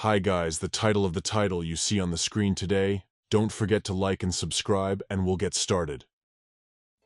Hi guys, the title of the title you see on the screen today. Don't forget to like and subscribe and we'll get started.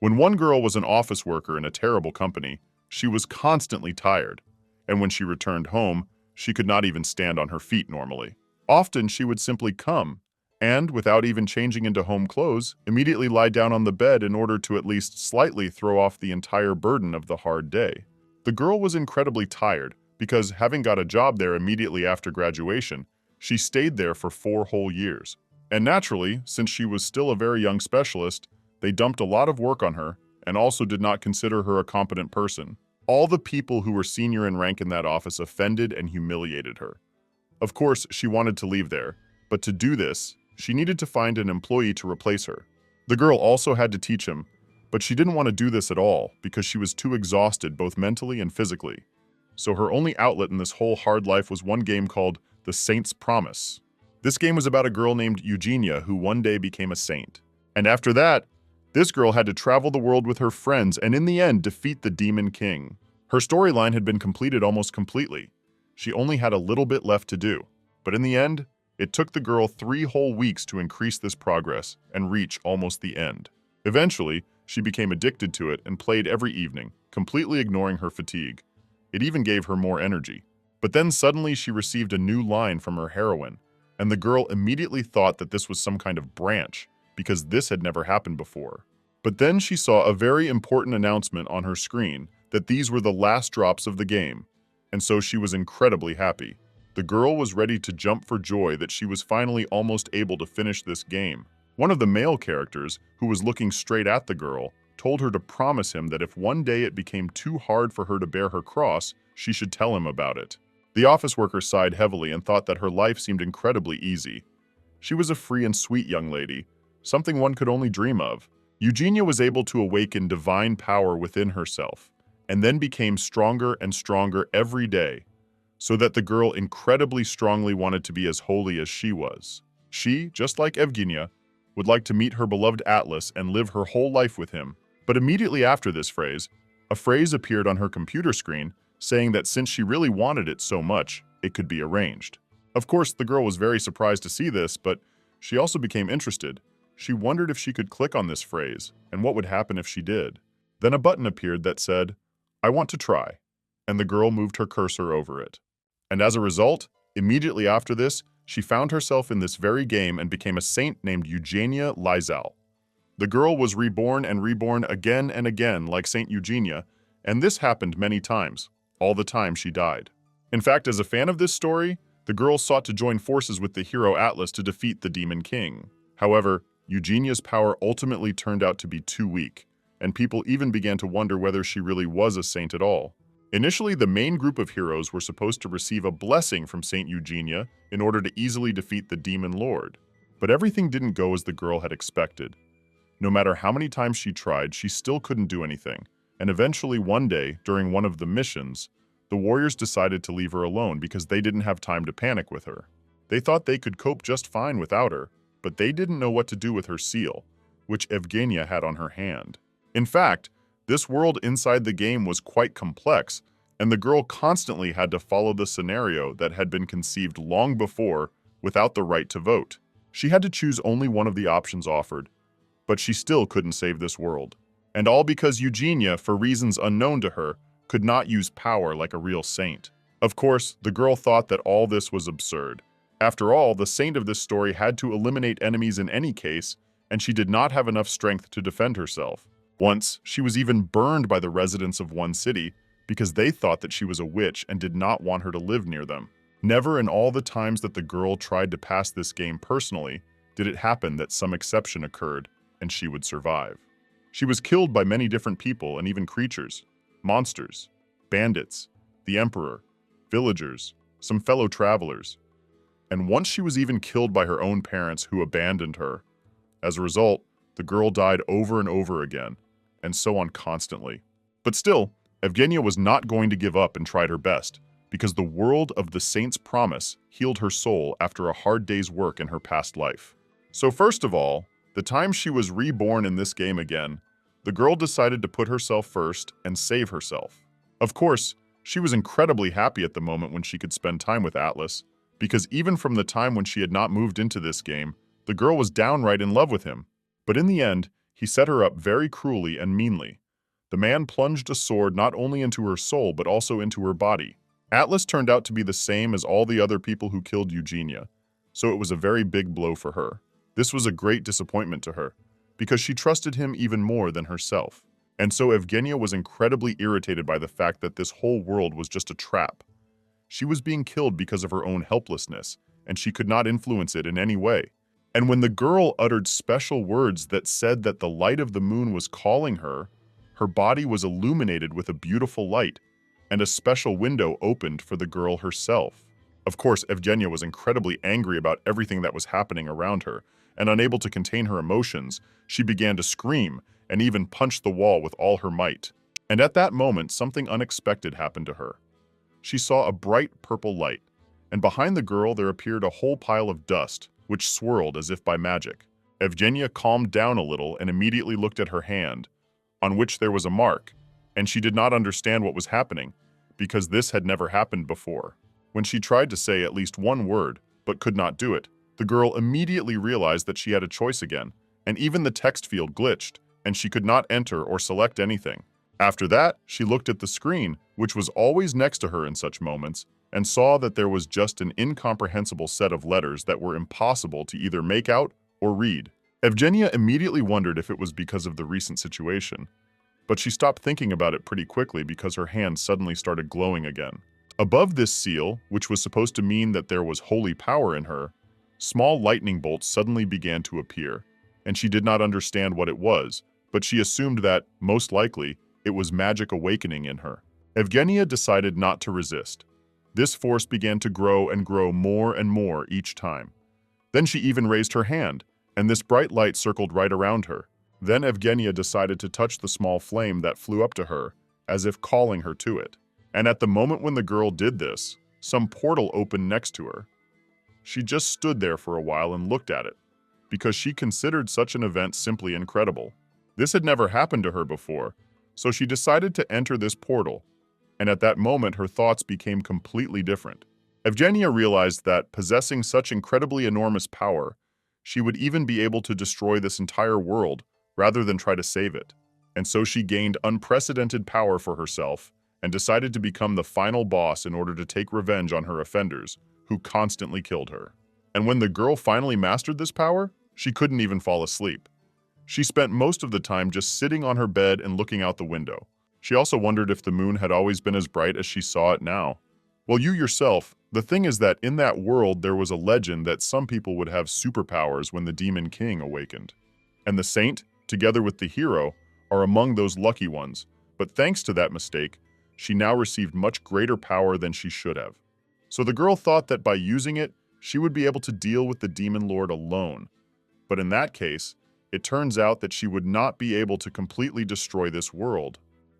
When one girl was an office worker in a terrible company, she was constantly tired, and when she returned home, she could not even stand on her feet normally. Often she would simply come, and without even changing into home clothes, immediately lie down on the bed in order to at least slightly throw off the entire burden of the hard day. The girl was incredibly tired because, having got a job there immediately after graduation, she stayed there for 4 whole years. And naturally, since she was still a very young specialist, they dumped a lot of work on her and also did not consider her a competent person. All the people who were senior in rank in that office offended and humiliated her. Of course, she wanted to leave there, but to do this, she needed to find an employee to replace her. The girl also had to teach him, but she didn't want to do this at all because she was too exhausted both mentally and physically. So her only outlet in this whole hard life was one game called The Saint's Promise. This game was about a girl named Eugenia who one day became a saint. And after that, this girl had to travel the world with her friends and in the end defeat the Demon King. Her storyline had been completed almost completely. She only had a little bit left to do. But in the end, it took the girl 3 whole weeks to increase this progress and reach almost the end. Eventually, she became addicted to it and played every evening, completely ignoring her fatigue. It even gave her more energy. But then suddenly she received a new line from her heroine, and the girl immediately thought that this was some kind of branch, because this had never happened before. But then she saw a very important announcement on her screen that these were the last drops of the game, and so she was incredibly happy. The girl was ready to jump for joy that she was finally almost able to finish this game. One of the male characters, who was looking straight at the girl, told her to promise him that if one day it became too hard for her to bear her cross, she should tell him about it. The office worker sighed heavily and thought that her life seemed incredibly easy. She was a free and sweet young lady, something one could only dream of. Eugenia was able to awaken divine power within herself, and then became stronger and stronger every day, so that the girl incredibly strongly wanted to be as holy as she was. She, just like Evgenia, would like to meet her beloved Atlas and live her whole life with him. But immediately after this phrase, a phrase appeared on her computer screen saying that since she really wanted it so much, it could be arranged. Of course, the girl was very surprised to see this, but she also became interested. She wondered if she could click on this phrase, and what would happen if she did. Then a button appeared that said, "I want to try," and the girl moved her cursor over it. And as a result, immediately after this, she found herself in this very game and became a saint named Eugenia Lizal. The girl was reborn and reborn again and again like Saint Eugenia, and this happened many times, all the time she died. In fact, as a fan of this story, the girl sought to join forces with the hero Atlas to defeat the Demon King. However, Eugenia's power ultimately turned out to be too weak, and people even began to wonder whether she really was a saint at all. Initially, the main group of heroes were supposed to receive a blessing from Saint Eugenia in order to easily defeat the Demon Lord. But everything didn't go as the girl had expected. No matter how many times she tried, she still couldn't do anything, and eventually one day, during one of the missions, the warriors decided to leave her alone because they didn't have time to panic with her. They thought they could cope just fine without her, but they didn't know what to do with her seal, which Evgenia had on her hand. In fact, this world inside the game was quite complex, and the girl constantly had to follow the scenario that had been conceived long before without the right to vote. She had to choose only one of the options offered, but she still couldn't save this world. And all because Eugenia, for reasons unknown to her, could not use power like a real saint. Of course, the girl thought that all this was absurd. After all, the saint of this story had to eliminate enemies in any case, and she did not have enough strength to defend herself. Once, she was even burned by the residents of one city because they thought that she was a witch and did not want her to live near them. Never in all the times that the girl tried to pass this game personally did it happen that some exception occurred and she would survive. She was killed by many different people and even creatures, monsters, bandits, the emperor, villagers, some fellow travelers. And once she was even killed by her own parents who abandoned her. As a result, the girl died over and over again, and so on constantly. But still, Evgenia was not going to give up and tried her best, because the world of the Saint's Promise healed her soul after a hard day's work in her past life. So first of all, the time she was reborn in this game again, the girl decided to put herself first and save herself. Of course, she was incredibly happy at the moment when she could spend time with Atlas, because even from the time when she had not moved into this game, the girl was downright in love with him. But in the end, he set her up very cruelly and meanly. The man plunged a sword not only into her soul but also into her body. Atlas turned out to be the same as all the other people who killed Eugenia, so it was a very big blow for her. This was a great disappointment to her, because she trusted him even more than herself. And so Evgenia was incredibly irritated by the fact that this whole world was just a trap. She was being killed because of her own helplessness, and she could not influence it in any way. And when the girl uttered special words that said that the light of the moon was calling her, her body was illuminated with a beautiful light, and a special window opened for the girl herself. Of course, Evgenia was incredibly angry about everything that was happening around her, and unable to contain her emotions, she began to scream and even punched the wall with all her might. And at that moment, something unexpected happened to her. She saw a bright purple light, and behind the girl there appeared a whole pile of dust, which swirled as if by magic. Evgenia calmed down a little and immediately looked at her hand, on which there was a mark, and she did not understand what was happening, because this had never happened before. When she tried to say at least one word, but could not do it, the girl immediately realized that she had a choice again, and even the text field glitched, and she could not enter or select anything. After that, she looked at the screen, which was always next to her in such moments, and saw that there was just an incomprehensible set of letters that were impossible to either make out or read. Evgenia immediately wondered if it was because of the recent situation, but she stopped thinking about it pretty quickly because her hand suddenly started glowing again. Above this seal, which was supposed to mean that there was holy power in her, small lightning bolts suddenly began to appear, and she did not understand what it was, but she assumed that, most likely, it was magic awakening in her. Evgenia decided not to resist. This force began to grow and grow more and more each time. Then she even raised her hand, and this bright light circled right around her. Then Evgenia decided to touch the small flame that flew up to her, as if calling her to it. And at the moment when the girl did this, some portal opened next to her. She just stood there for a while and looked at it, because she considered such an event simply incredible. This had never happened to her before, so she decided to enter this portal, and at that moment her thoughts became completely different. Evgenia realized that, possessing such incredibly enormous power, she would even be able to destroy this entire world rather than try to save it. And so she gained unprecedented power for herself and decided to become the final boss in order to take revenge on her offenders, who constantly killed her. And when the girl finally mastered this power, she couldn't even fall asleep. She spent most of the time just sitting on her bed and looking out the window. She also wondered if the moon had always been as bright as she saw it now. Well, you yourself, the thing is that in that world there was a legend that some people would have superpowers when the Demon King awakened. And the saint, together with the hero, are among those lucky ones. But thanks to that mistake, she now received much greater power than she should have. So the girl thought that by using it, she would be able to deal with the Demon Lord alone. But in that case, it turns out that she would not be able to completely destroy this world.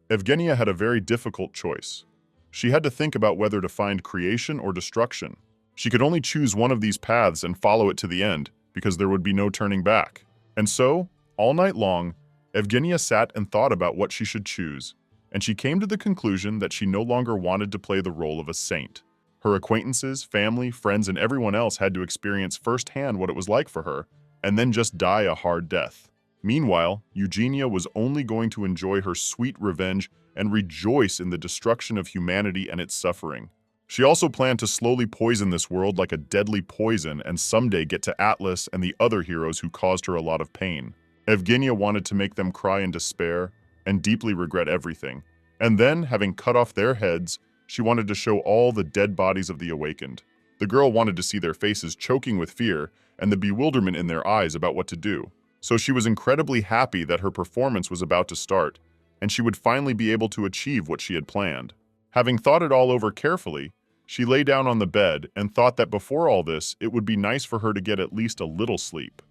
Evgenia had a very difficult choice. She had to think about whether to find creation or destruction. She could only choose one of these paths and follow it to the end, because there would be no turning back. And so, all night long, Evgenia sat and thought about what she should choose, and she came to the conclusion that she no longer wanted to play the role of a saint. Her acquaintances, family, friends, and everyone else had to experience firsthand what it was like for her, and then just die a hard death. Meanwhile, Eugenia was only going to enjoy her sweet revenge and rejoice in the destruction of humanity and its suffering. She also planned to slowly poison this world like a deadly poison and someday get to Atlas and the other heroes who caused her a lot of pain. Evgenia wanted to make them cry in despair and deeply regret everything. And then, having cut off their heads, she wanted to show all the dead bodies of the awakened. The girl wanted to see their faces choking with fear and the bewilderment in their eyes about what to do. So she was incredibly happy that her performance was about to start, and she would finally be able to achieve what she had planned. Having thought it all over carefully, she lay down on the bed and thought that before all this, it would be nice for her to get at least a little sleep.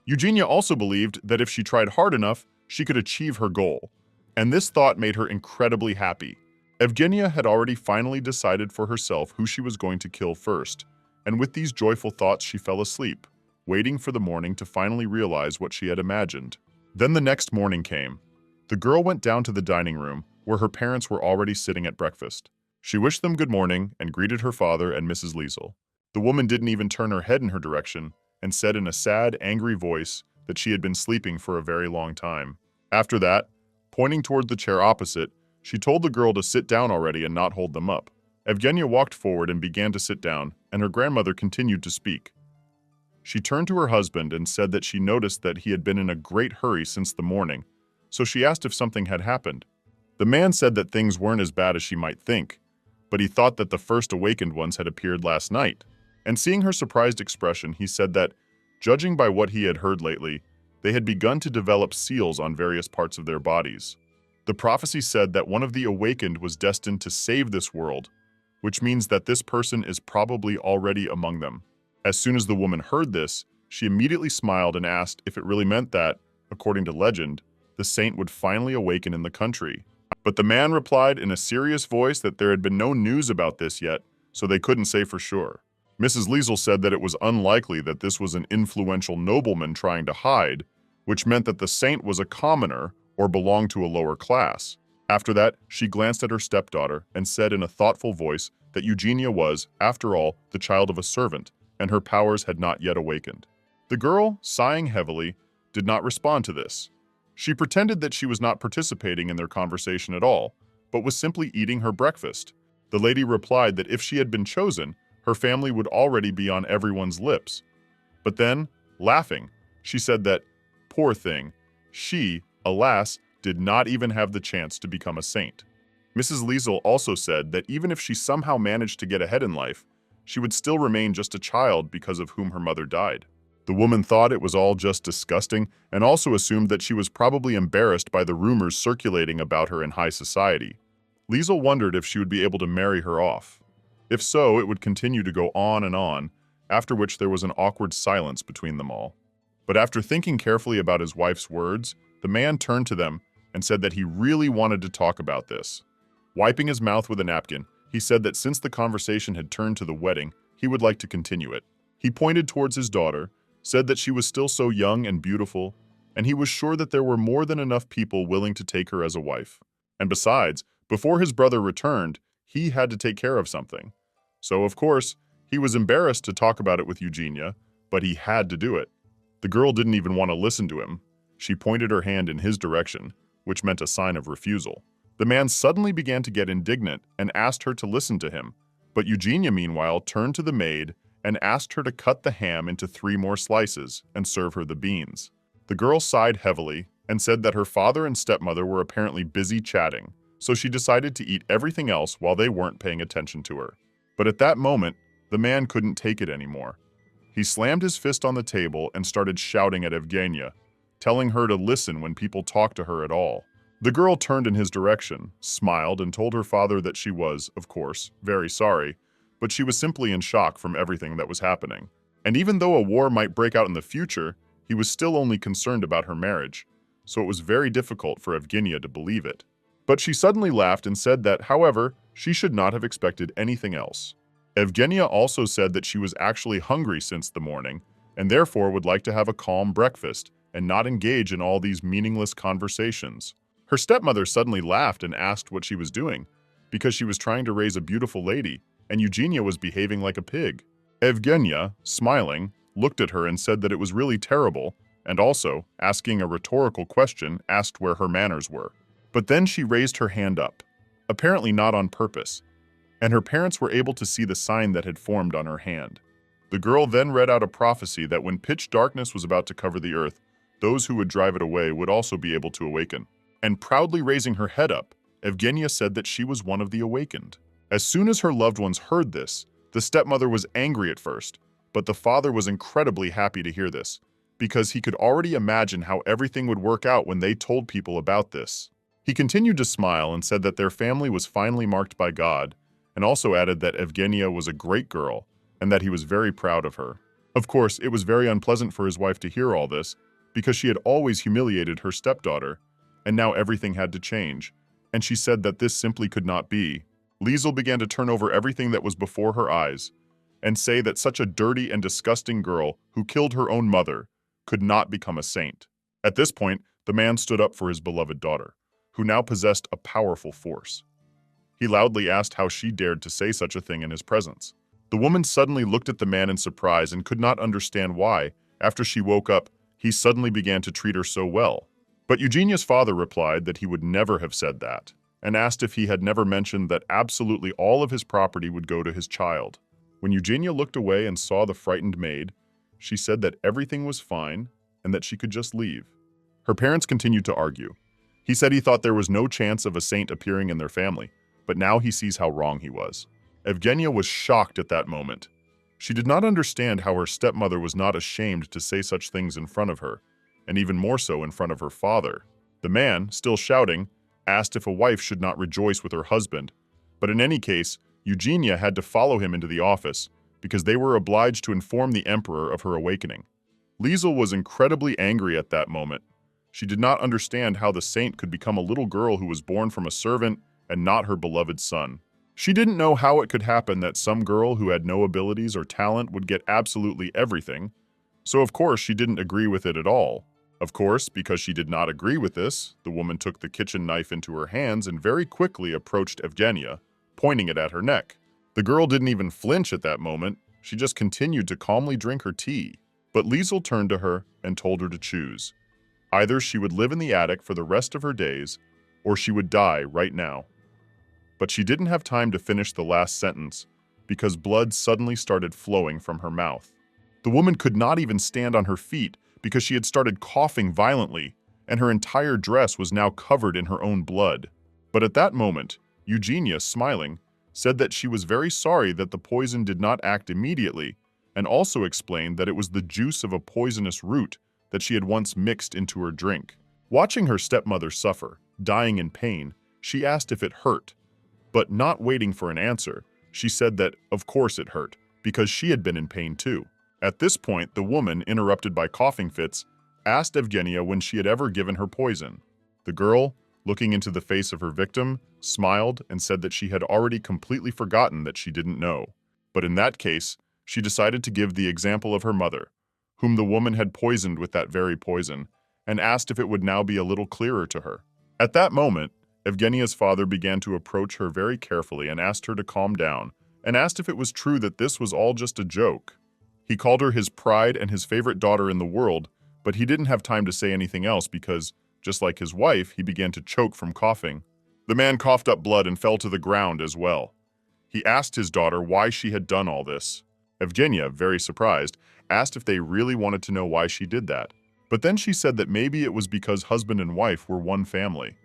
Eugenia also believed that if she tried hard enough, she could achieve her goal, and this thought made her incredibly happy. Evgenia had already finally decided for herself who she was going to kill first, and with these joyful thoughts she fell asleep, waiting for the morning to finally realize what she had imagined. Then the next morning came. The girl went down to the dining room, where her parents were already sitting at breakfast. She wished them good morning and greeted her father and Mrs. Liesel. The woman didn't even turn her head in her direction and said in a sad, angry voice that she had been sleeping for a very long time. After that, pointing toward the chair opposite, she told the girl to sit down already and not hold them up. Evgenia walked forward and began to sit down, and her grandmother continued to speak. She turned to her husband and said that she noticed that he had been in a great hurry since the morning, so she asked if something had happened. The man said that things weren't as bad as she might think, but he thought that the first awakened ones had appeared last night. And seeing her surprised expression, he said that, judging by what he had heard lately, they had begun to develop seals on various parts of their bodies. The prophecy said that one of the awakened was destined to save this world, which means that this person is probably already among them. As soon as the woman heard this, she immediately smiled and asked if it really meant that, according to legend, the saint would finally awaken in the country. But the man replied in a serious voice that there had been no news about this yet, so they couldn't say for sure. Mrs. Liesel said that it was unlikely that this was an influential nobleman trying to hide, which meant that the saint was a commoner or belonged to a lower class. After that, she glanced at her stepdaughter and said in a thoughtful voice that Eugenia was, after all, the child of a servant, and her powers had not yet awakened. The girl, sighing heavily, did not respond to this. She pretended that she was not participating in their conversation at all, but was simply eating her breakfast. The lady replied that if she had been chosen, her family would already be on everyone's lips. But then, laughing, she said that, poor thing, she, alas, did not even have the chance to become a saint. Mrs. Liesel also said that even if she somehow managed to get ahead in life, she would still remain just a child because of whom her mother died. The woman thought it was all just disgusting and also assumed that she was probably embarrassed by the rumors circulating about her in high society. Liesel wondered if she would be able to marry her off. If so, it would continue to go on, after which there was an awkward silence between them all. But after thinking carefully about his wife's words, the man turned to them and said that he really wanted to talk about this. Wiping his mouth with a napkin, he said that since the conversation had turned to the wedding, he would like to continue it. He pointed towards his daughter, said that she was still so young and beautiful, and he was sure that there were more than enough people willing to take her as a wife. And besides, before his brother returned, he had to take care of something. So, of course, he was embarrassed to talk about it with Eugenia, but he had to do it. The girl didn't even want to listen to him. She pointed her hand in his direction, which meant a sign of refusal. The man suddenly began to get indignant and asked her to listen to him, but Eugenia, meanwhile, turned to the maid and asked her to cut the ham into 3 more slices and serve her the beans. The girl sighed heavily and said that her father and stepmother were apparently busy chatting, so she decided to eat everything else while they weren't paying attention to her. But at that moment, the man couldn't take it anymore. He slammed his fist on the table and started shouting at Evgenia, telling her to listen when people talked to her at all. The girl turned in his direction, smiled, and told her father that she was, of course, very sorry, but she was simply in shock from everything that was happening. And even though a war might break out in the future, he was still only concerned about her marriage, so it was very difficult for Evgenia to believe it. But she suddenly laughed and said that, however, she should not have expected anything else. Evgenia also said that she was actually hungry since the morning, and therefore would like to have a calm breakfast and not engage in all these meaningless conversations. Her stepmother suddenly laughed and asked what she was doing, because she was trying to raise a beautiful lady, and Eugenia was behaving like a pig. Evgenia, smiling, looked at her and said that it was really terrible, and also, asking a rhetorical question, asked where her manners were. But then she raised her hand up, apparently not on purpose, and her parents were able to see the sign that had formed on her hand. The girl then read out a prophecy that when pitch darkness was about to cover the earth, those who would drive it away would also be able to awaken. And proudly raising her head up, Evgenia said that she was one of the awakened. As soon as her loved ones heard this, the stepmother was angry at first, but the father was incredibly happy to hear this, because he could already imagine how everything would work out when they told people about this. He continued to smile and said that their family was finally marked by God, and also added that Evgenia was a great girl, and that he was very proud of her. Of course, it was very unpleasant for his wife to hear all this, because she had always humiliated her stepdaughter, and now everything had to change, and she said that this simply could not be. Liesel began to turn over everything that was before her eyes, and say that such a dirty and disgusting girl who killed her own mother could not become a saint. At this point, the man stood up for his beloved daughter, who now possessed a powerful force. He loudly asked how she dared to say such a thing in his presence. The woman suddenly looked at the man in surprise and could not understand why, after she woke up, he suddenly began to treat her so well. But Eugenia's father replied that he would never have said that, and asked if he had never mentioned that absolutely all of his property would go to his child. When Eugenia looked away and saw the frightened maid, she said that everything was fine and that she could just leave. Her parents continued to argue. He said he thought there was no chance of a saint appearing in their family, but now he sees how wrong he was. Evgenia was shocked at that moment. She did not understand how her stepmother was not ashamed to say such things in front of her, and even more so in front of her father. The man, still shouting, asked if a wife should not rejoice with her husband, but in any case, Eugenia had to follow him into the office because they were obliged to inform the emperor of her awakening. Liesel was incredibly angry at that moment. She did not understand how the saint could become a little girl who was born from a servant and not her beloved son. She didn't know how it could happen that some girl who had no abilities or talent would get absolutely everything, so of course she didn't agree with it at all. Of course, because she did not agree with this, the woman took the kitchen knife into her hands and very quickly approached Evgenia, pointing it at her neck. The girl didn't even flinch at that moment, she just continued to calmly drink her tea. But Liesel turned to her and told her to choose. Either she would live in the attic for the rest of her days, or she would die right now. But she didn't have time to finish the last sentence, because blood suddenly started flowing from her mouth. The woman could not even stand on her feet because she had started coughing violently, and her entire dress was now covered in her own blood. But at that moment, Eugenia, smiling, said that she was very sorry that the poison did not act immediately, and also explained that it was the juice of a poisonous root that she had once mixed into her drink. Watching her stepmother suffer, dying in pain, she asked if it hurt. But not waiting for an answer, she said that, of course it hurt, because she had been in pain too. At this point, the woman, interrupted by coughing fits, asked Evgenia when she had ever given her poison. The girl, looking into the face of her victim, smiled and said that she had already completely forgotten that she didn't know. But in that case, she decided to give the example of her mother, whom the woman had poisoned with that very poison, and asked if it would now be a little clearer to her. At that moment, Evgenia's father began to approach her very carefully and asked her to calm down, and asked if it was true that this was all just a joke. He called her his pride and his favorite daughter in the world, but he didn't have time to say anything else because, just like his wife, he began to choke from coughing. The man coughed up blood and fell to the ground as well. He asked his daughter why she had done all this. Evgenia, very surprised, asked if they really wanted to know why she did that. But then she said that maybe it was because husband and wife were one family.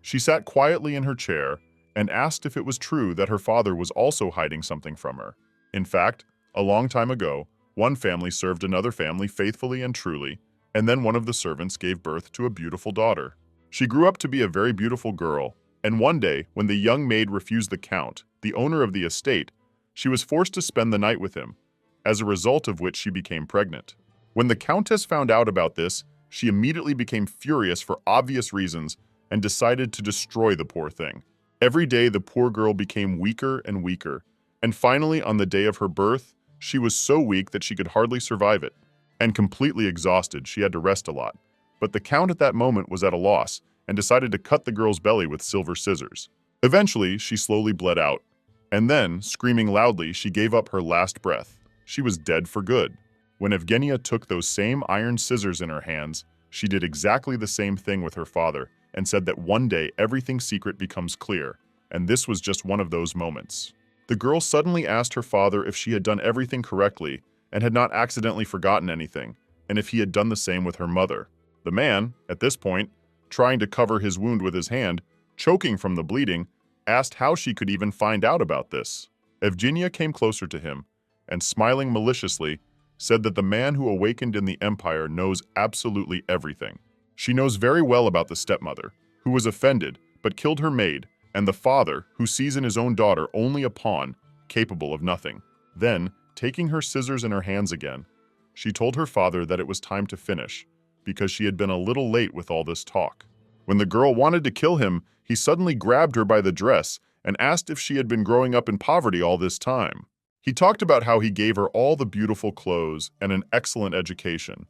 She sat quietly in her chair and asked if it was true that her father was also hiding something from her. In fact, a long time ago, one family served another family faithfully and truly, and then one of the servants gave birth to a beautiful daughter. She grew up to be a very beautiful girl, and one day, when the young maid refused the count, the owner of the estate, she was forced to spend the night with him, as a result of which she became pregnant. When the countess found out about this, she immediately became furious for obvious reasons and decided to destroy the poor thing. Every day, the poor girl became weaker and weaker, and finally, on the day of her birth, she was so weak that she could hardly survive it. And completely exhausted, she had to rest a lot. But the count at that moment was at a loss and decided to cut the girl's belly with silver scissors. Eventually, she slowly bled out, and then, screaming loudly, she gave up her last breath. She was dead for good. When Evgenia took those same iron scissors in her hands, she did exactly the same thing with her father and said that one day everything's secret becomes clear, and this was just one of those moments. The girl suddenly asked her father if she had done everything correctly and had not accidentally forgotten anything, and if he had done the same with her mother. The man, at this point, trying to cover his wound with his hand, choking from the bleeding, asked how she could even find out about this. Evgenia came closer to him, and smiling maliciously, said that the man who awakened in the empire knows absolutely everything. She knows very well about the stepmother, who was offended but killed her maid, and the father, who sees in his own daughter only a pawn, capable of nothing. Then, taking her scissors in her hands again, she told her father that it was time to finish, because she had been a little late with all this talk. When the girl wanted to kill him, he suddenly grabbed her by the dress and asked if she had been growing up in poverty all this time. He talked about how he gave her all the beautiful clothes and an excellent education,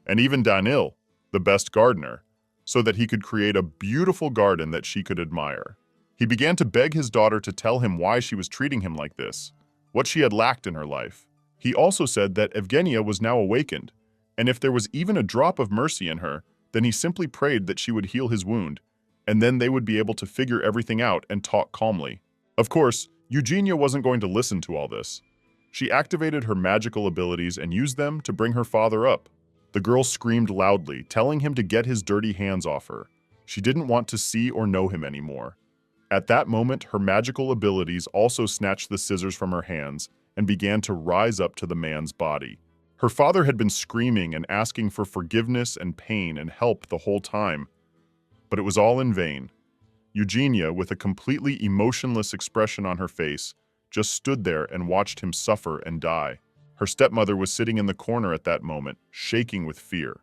and even Danil, the best gardener, so that he could create a beautiful garden that she could admire. He began to beg his daughter to tell him why she was treating him like this. what she had lacked in her life. He also said that Evgenia was now awakened, and if there was even a drop of mercy in her, then he simply prayed that she would heal his wound, and then they would be able to figure everything out and talk calmly. Of course, Eugenia wasn't going to listen to all this. She activated her magical abilities and used them to bring her father up. The girl screamed loudly, telling him to get his dirty hands off her. She didn't want to see or know him anymore. At that moment, her magical abilities also snatched the scissors from her hands and began to rise up to the man's body. Her father had been screaming and asking for forgiveness and pain and help the whole time, but it was all in vain. Eugenia, with a completely emotionless expression on her face, just stood there and watched him suffer and die. Her stepmother was sitting in the corner at that moment, shaking with fear.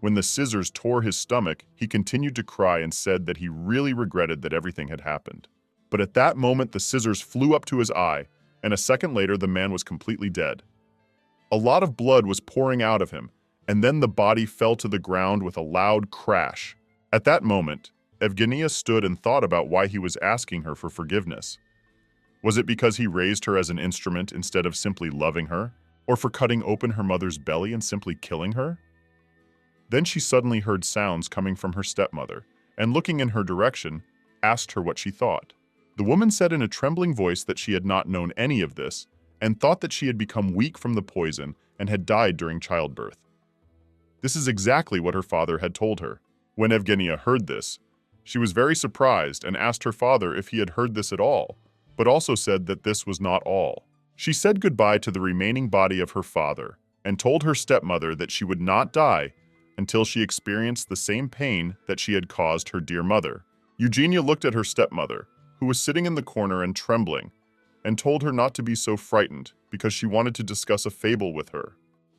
When the scissors tore his stomach, he continued to cry and said that he really regretted that everything had happened. But at that moment, the scissors flew up to his eye, and a second later, the man was completely dead. A lot of blood was pouring out of him, and then the body fell to the ground with a loud crash. At that moment, Evgenia stood and thought about why he was asking her for forgiveness. Was it because he raised her as an instrument instead of simply loving her? Or for cutting open her mother's belly and simply killing her? Then she suddenly heard sounds coming from her stepmother, and looking in her direction, asked her what she thought. The woman said in a trembling voice that she had not known any of this, and thought that she had become weak from the poison and had died during childbirth. This is exactly what her father had told her. When Evgenia heard this, she was very surprised and asked her father if he had heard this at all, but also said that this was not all. She said goodbye to the remaining body of her father and told her stepmother that she would not die until she experienced the same pain that she had caused her dear mother. Eugenia looked at her stepmother, who was sitting in the corner and trembling, and told her not to be so frightened because she wanted to discuss a fable with her.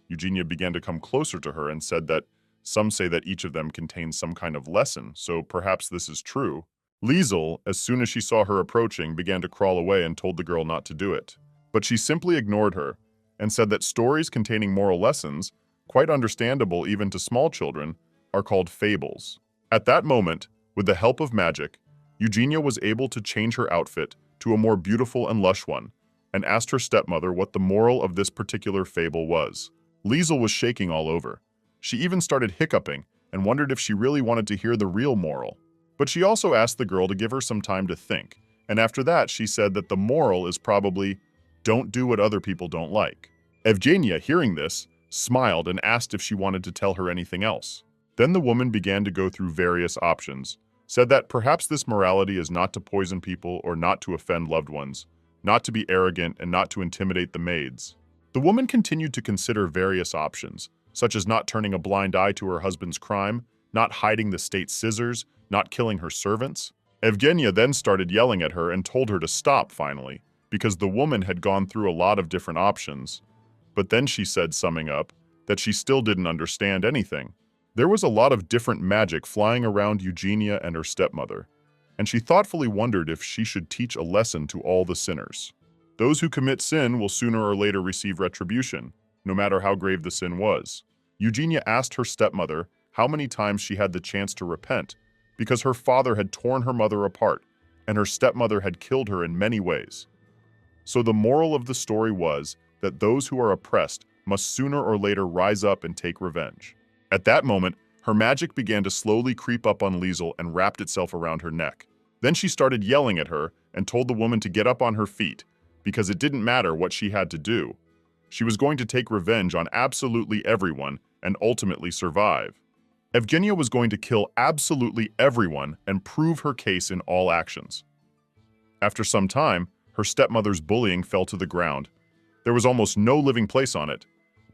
Eugenia began to come closer to her and said that some say that each of them contains some kind of lesson, so perhaps this is true. Liesel, as soon as she saw her approaching, began to crawl away and told the girl not to do it. But she simply ignored her and said that stories containing moral lessons, quite understandable even to small children, are called fables. At that moment, with the help of magic, Eugenia was able to change her outfit to a more beautiful and lush one, and asked her stepmother what the moral of this particular fable was. Liesel was shaking all over. She even started hiccuping and wondered if she really wanted to hear the real moral. But she also asked the girl to give her some time to think, and after that she said that the moral is probably, don't do what other people don't like. Evgenia, hearing this, smiled and asked if she wanted to tell her anything else. Then the woman began to go through various options, said that perhaps this morality is not to poison people or not to offend loved ones, not to be arrogant and not to intimidate the maids. The woman continued to consider various options, such as not turning a blind eye to her husband's crime, not hiding the state's scissors, not killing her servants. Evgenia then started yelling at her and told her to stop finally, because the woman had gone through a lot of different options. But then she said, summing up, that she still didn't understand anything. There was a lot of different magic flying around Eugenia and her stepmother, and she thoughtfully wondered if she should teach a lesson to all the sinners. Those who commit sin will sooner or later receive retribution, no matter how grave the sin was. Eugenia asked her stepmother how many times she had the chance to repent, because her father had torn her mother apart, and her stepmother had killed her in many ways. So the moral of the story was that those who are oppressed must sooner or later rise up and take revenge. At that moment, her magic began to slowly creep up on Liesel and wrapped itself around her neck. Then she started yelling at her and told the woman to get up on her feet, because it didn't matter what she had to do. She was going to take revenge on absolutely everyone and ultimately survive. Evgenia was going to kill absolutely everyone and prove her case in all actions. After some time, her stepmother's bullying fell to the ground. There was almost no living place on it,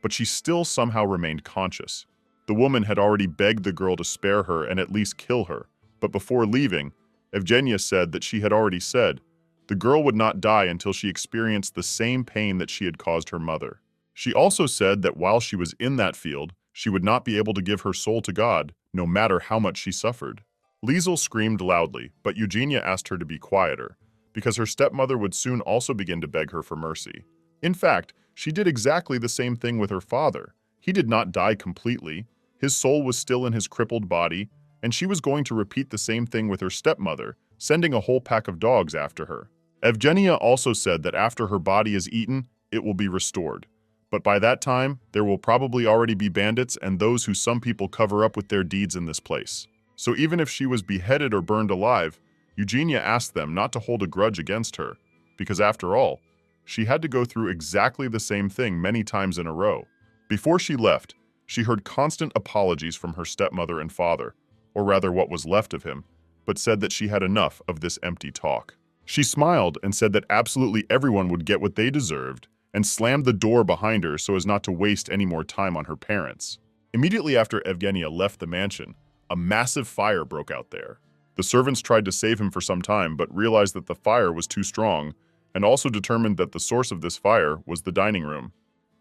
but she still somehow remained conscious. The woman had already begged the girl to spare her and at least kill her, but before leaving, Evgenia said that she had already said the girl would not die until she experienced the same pain that she had caused her mother. She also said that while she was in that field, she would not be able to give her soul to God, no matter how much she suffered. Liesel screamed loudly, but Eugenia asked her to be quieter, because her stepmother would soon also begin to beg her for mercy. In fact, she did exactly the same thing with her father. He did not die completely. His soul was still in his crippled body, and she was going to repeat the same thing with her stepmother, sending a whole pack of dogs after her. Evgenia also said that after her body is eaten, it will be restored. But by that time, there will probably already be bandits and those who some people cover up with their deeds in this place. So even if she was beheaded or burned alive, Eugenia asked them not to hold a grudge against her, because after all, she had to go through exactly the same thing many times in a row. Before she left, she heard constant apologies from her stepmother and father, or rather what was left of him, but said that she had enough of this empty talk. She smiled and said that absolutely everyone would get what they deserved, and slammed the door behind her so as not to waste any more time on her parents. Immediately after Evgenia left the mansion, a massive fire broke out there. The servants tried to save him for some time, but realized that the fire was too strong, and also determined that the source of this fire was the dining room.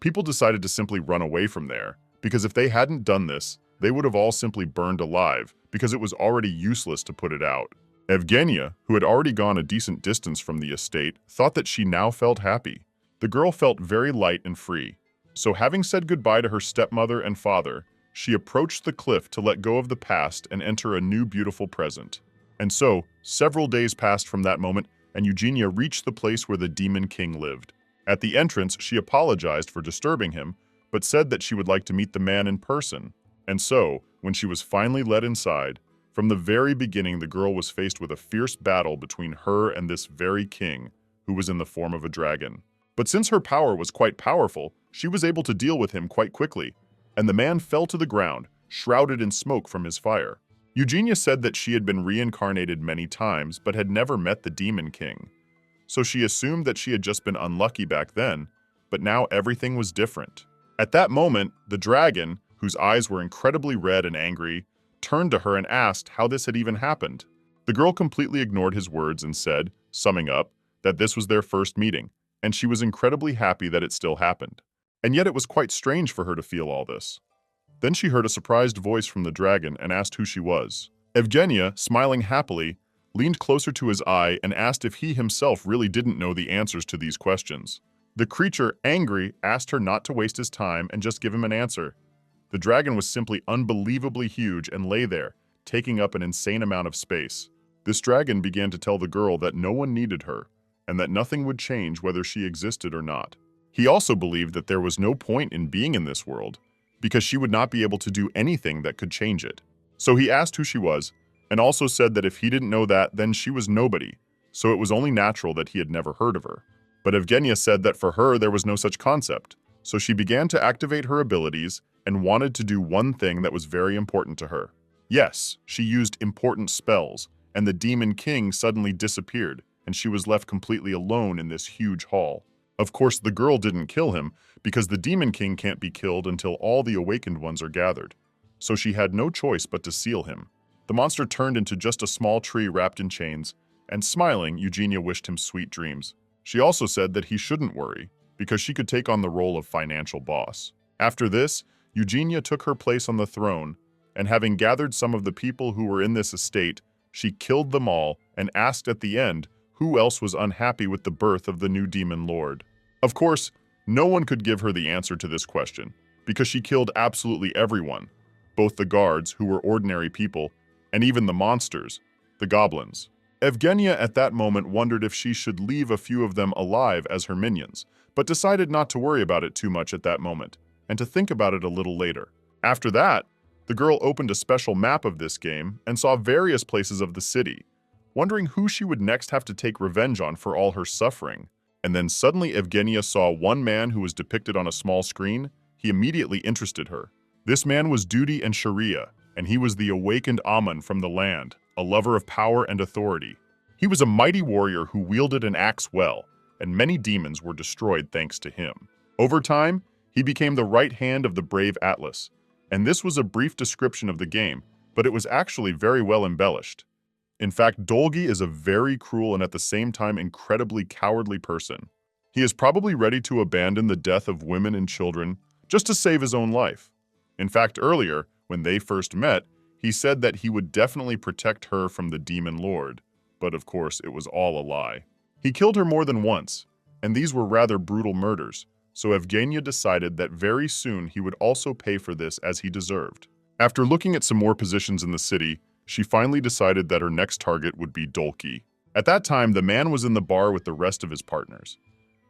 People decided to simply run away from there, because if they hadn't done this, they would have all simply burned alive, because it was already useless to put it out. Evgenia, who had already gone a decent distance from the estate, thought that she now felt happy. The girl felt very light and free. So having said goodbye to her stepmother and father, she approached the cliff to let go of the past and enter a new beautiful present. And so, several days passed from that moment, and Eugenia reached the place where the Demon King lived. At the entrance, she apologized for disturbing him, but said that she would like to meet the man in person. And so, when she was finally led inside, from the very beginning the girl was faced with a fierce battle between her and this very king, who was in the form of a dragon. But since her power was quite powerful, she was able to deal with him quite quickly, and the man fell to the ground, shrouded in smoke from his fire. Eugenia said that she had been reincarnated many times but had never met the Demon King. So she assumed that she had just been unlucky back then, but now everything was different. At that moment, the dragon, whose eyes were incredibly red and angry, turned to her and asked how this had even happened. The girl completely ignored his words and said, summing up, that this was their first meeting, and she was incredibly happy that it still happened. And yet it was quite strange for her to feel all this. Then she heard a surprised voice from the dragon and asked who she was. Evgenia, smiling happily, leaned closer to his eye and asked if he himself really didn't know the answers to these questions. The creature, angry, asked her not to waste his time and just give him an answer. The dragon was simply unbelievably huge and lay there, taking up an insane amount of space. This dragon began to tell the girl that no one needed her, and that nothing would change whether she existed or not. He also believed that there was no point in being in this world, because she would not be able to do anything that could change it. So he asked who she was, and also said that if he didn't know that, then she was nobody, so it was only natural that he had never heard of her. But Evgenia said that for her there was no such concept, so she began to activate her abilities and wanted to do one thing that was very important to her. Yes, she used important spells, and the Demon King suddenly disappeared, and she was left completely alone in this huge hall. Of course, the girl didn't kill him, because the Demon King can't be killed until all the awakened ones are gathered. So she had no choice but to seal him. The monster turned into just a small tree wrapped in chains, and smiling, Eugenia wished him sweet dreams. She also said that he shouldn't worry, because she could take on the role of financial boss. After this, Eugenia took her place on the throne, and having gathered some of the people who were in this estate, she killed them all and asked at the end who else was unhappy with the birth of the new demon lord. Of course, no one could give her the answer to this question, because she killed absolutely everyone, both the guards, who were ordinary people, and even the monsters, the goblins. Evgenia at that moment wondered if she should leave a few of them alive as her minions, but decided not to worry about it too much at that moment, and to think about it a little later. After that, the girl opened a special map of this game and saw various places of the city, wondering who she would next have to take revenge on for all her suffering. And then suddenly Evgenia saw one man who was depicted on a small screen. He immediately interested her. This man was Duty and Sharia, and he was the awakened Amun from the land, a lover of power and authority. He was a mighty warrior who wielded an axe well, and many demons were destroyed thanks to him. Over time, he became the right hand of the brave Atlas, and this was a brief description of the game, but it was actually very well embellished. In fact, Dolgi is a very cruel and at the same time incredibly cowardly person. He is probably ready to abandon the death of women and children just to save his own life. In fact, earlier, when they first met, he said that he would definitely protect her from the demon lord, but of course it was all a lie. He killed her more than once, and these were rather brutal murders, so Evgenia decided that very soon he would also pay for this as he deserved. After looking at some more positions in the city, she finally decided that her next target would be Dolki. At that time, the man was in the bar with the rest of his partners.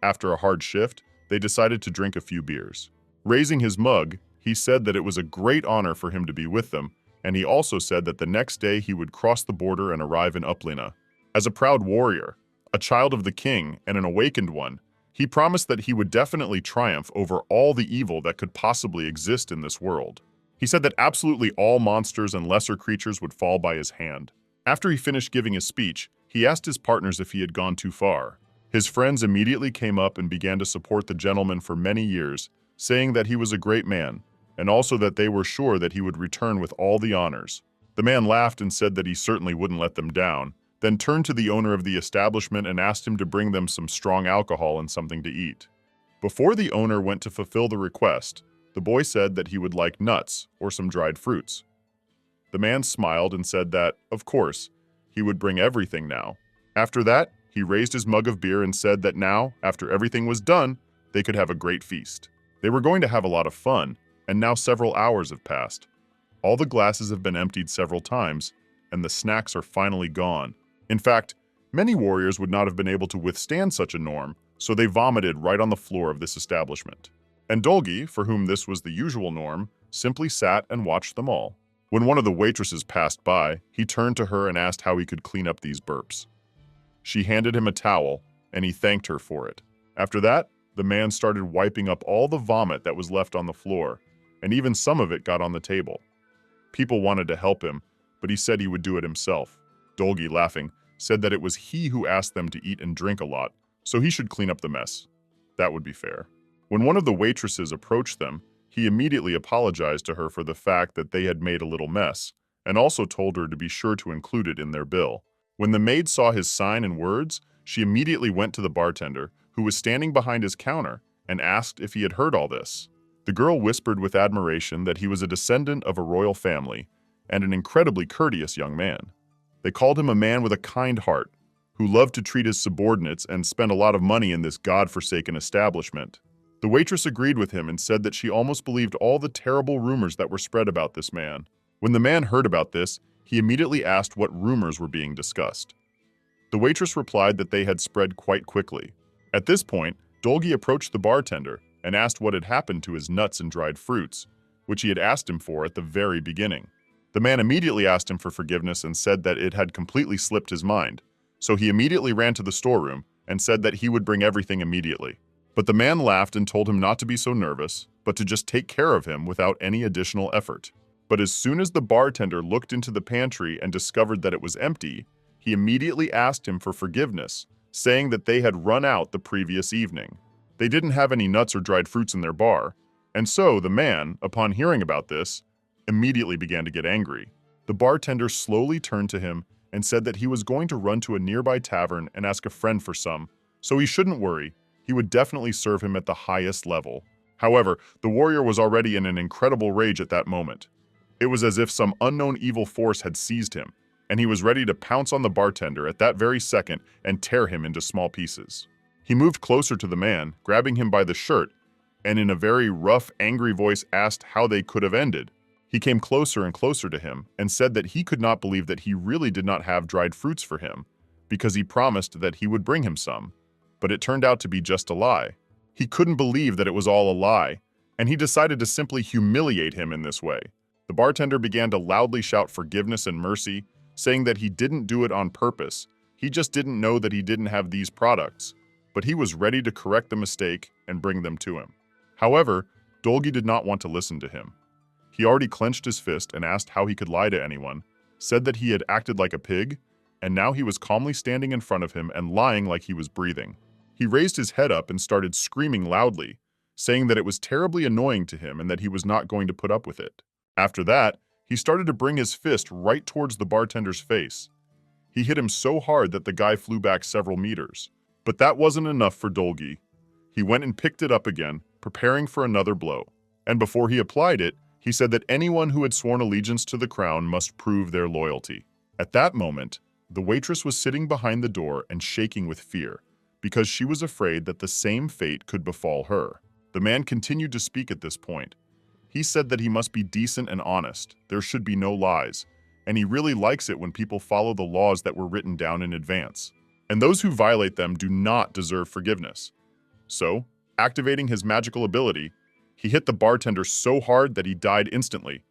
After a hard shift, they decided to drink a few beers. Raising his mug, he said that it was a great honor for him to be with them, and he also said that the next day he would cross the border and arrive in Uplina. As a proud warrior, a child of the king, and an awakened one, he promised that he would definitely triumph over all the evil that could possibly exist in this world. He said that absolutely all monsters and lesser creatures would fall by his hand. After he finished giving his speech, he asked his partners if he had gone too far. His friends immediately came up and began to support the gentleman for many years, saying that he was a great man, and also that they were sure that he would return with all the honors. The man laughed and said that he certainly wouldn't let them down, then turned to the owner of the establishment and asked him to bring them some strong alcohol and something to eat. Before the owner went to fulfill the request, the boy said that he would like nuts or some dried fruits. The man smiled and said that, of course, he would bring everything now. After that, he raised his mug of beer and said that now, after everything was done, they could have a great feast. They were going to have a lot of fun, and now several hours have passed. All the glasses have been emptied several times, and the snacks are finally gone. In fact, many warriors would not have been able to withstand such a norm, so they vomited right on the floor of this establishment. And Dolgi, for whom this was the usual norm, simply sat and watched them all. When one of the waitresses passed by, he turned to her and asked how he could clean up these burps. She handed him a towel, and he thanked her for it. After that, the man started wiping up all the vomit that was left on the floor, and even some of it got on the table. People wanted to help him, but he said he would do it himself. Dolgi, laughing, said that it was he who asked them to eat and drink a lot, so he should clean up the mess. That would be fair. When one of the waitresses approached them, he immediately apologized to her for the fact that they had made a little mess, and also told her to be sure to include it in their bill. When the maid saw his sign and words, she immediately went to the bartender, who was standing behind his counter, and asked if he had heard all this. The girl whispered with admiration that he was a descendant of a royal family and an incredibly courteous young man. They called him a man with a kind heart, who loved to treat his subordinates and spent a lot of money in this god-forsaken establishment. The waitress agreed with him and said that she almost believed all the terrible rumors that were spread about this man. When the man heard about this, he immediately asked what rumors were being discussed. The waitress replied that they had spread quite quickly. At this point, Dolgi approached the bartender and asked what had happened to his nuts and dried fruits, which he had asked him for at the very beginning. The man immediately asked him for forgiveness and said that it had completely slipped his mind, so he immediately ran to the storeroom and said that he would bring everything immediately. But the man laughed and told him not to be so nervous, but to just take care of him without any additional effort. But as soon as the bartender looked into the pantry and discovered that it was empty, he immediately asked him for forgiveness, saying that they had run out the previous evening. They didn't have any nuts or dried fruits in their bar, and so the man, upon hearing about this, immediately began to get angry. The bartender slowly turned to him and said that he was going to run to a nearby tavern and ask a friend for some, so he shouldn't worry. He would definitely serve him at the highest level. However, the warrior was already in an incredible rage at that moment. It was as if some unknown evil force had seized him, and he was ready to pounce on the bartender at that very second and tear him into small pieces. He moved closer to the man, grabbing him by the shirt, and in a very rough, angry voice asked how they could have ended. He came closer and closer to him and said that he could not believe that he really did not have dried fruits for him, because he promised that he would bring him some. But it turned out to be just a lie. He couldn't believe that it was all a lie, and he decided to simply humiliate him in this way. The bartender began to loudly shout forgiveness and mercy, saying that he didn't do it on purpose. He just didn't know that he didn't have these products, but he was ready to correct the mistake and bring them to him. However, Dolgi did not want to listen to him. He already clenched his fist and asked how he could lie to anyone, said that he had acted like a pig, and now he was calmly standing in front of him and lying like he was breathing. He raised his head up and started screaming loudly, saying that it was terribly annoying to him and that he was not going to put up with it. After that, he started to bring his fist right towards the bartender's face. He hit him so hard that the guy flew back several meters. But that wasn't enough for Dolgi. He went and picked it up again, preparing for another blow. And before he applied it, he said that anyone who had sworn allegiance to the crown must prove their loyalty. At that moment, the waitress was sitting behind the door and shaking with fear, because she was afraid that the same fate could befall her. The man continued to speak at this point. He said that he must be decent and honest, there should be no lies, and he really likes it when people follow the laws that were written down in advance. And those who violate them do not deserve forgiveness. So, activating his magical ability, he hit the bartender so hard that he died instantly,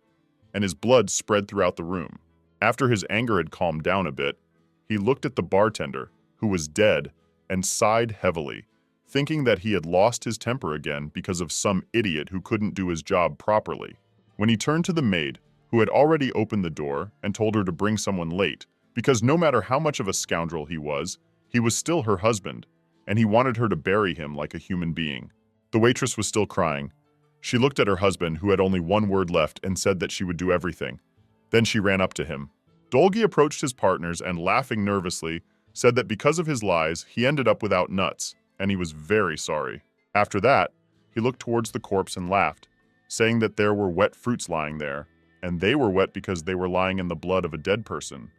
and his blood spread throughout the room. After his anger had calmed down a bit, he looked at the bartender, who was dead, and sighed heavily, thinking that he had lost his temper again because of some idiot who couldn't do his job properly. When he turned to the maid, who had already opened the door and told her to bring someone late, because no matter how much of a scoundrel he was still her husband, and he wanted her to bury him like a human being. The waitress was still crying. She looked at her husband, who had only one word left, and said that she would do everything. Then she ran up to him. Dolgi approached his partners and, laughing nervously, said that because of his lies, he ended up without nuts, and he was very sorry. After that, he looked towards the corpse and laughed, saying that there were wet fruits lying there, and they were wet because they were lying in the blood of a dead person.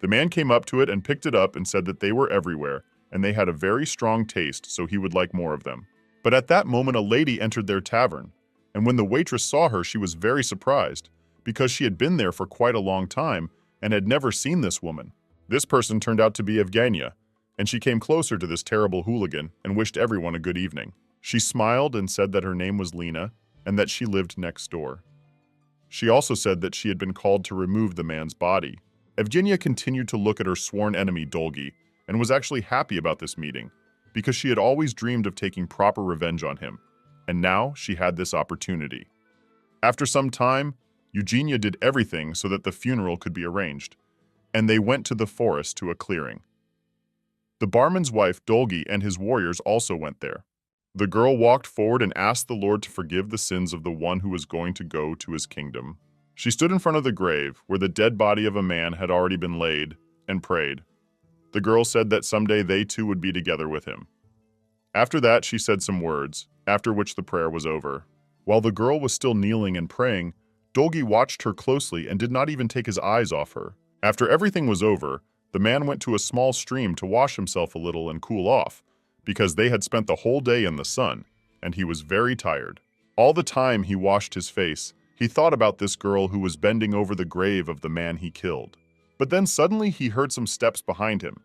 The man came up to it and picked it up and said that they were everywhere, and they had a very strong taste, so he would like more of them. But at that moment, a lady entered their tavern, and when the waitress saw her, she was very surprised, because she had been there for quite a long time and had never seen this woman. This person turned out to be Evgenia, and she came closer to this terrible hooligan and wished everyone a good evening. She smiled and said that her name was Lena and that she lived next door. She also said that she had been called to remove the man's body. Evgenia continued to look at her sworn enemy Dolgi and was actually happy about this meeting because she had always dreamed of taking proper revenge on him, and now she had this opportunity. After some time, Eugenia did everything so that the funeral could be arranged, and they went to the forest to a clearing. The barman's wife, Dolgi, and his warriors also went there. The girl walked forward and asked the Lord to forgive the sins of the one who was going to go to his kingdom. She stood in front of the grave, where the dead body of a man had already been laid, and prayed. The girl said that someday they too would be together with him. After that, she said some words, after which the prayer was over. While the girl was still kneeling and praying, Dolgi watched her closely and did not even take his eyes off her. After everything was over, the man went to a small stream to wash himself a little and cool off, because they had spent the whole day in the sun, and he was very tired. All the time he washed his face, he thought about this girl who was bending over the grave of the man he killed. But then suddenly he heard some steps behind him,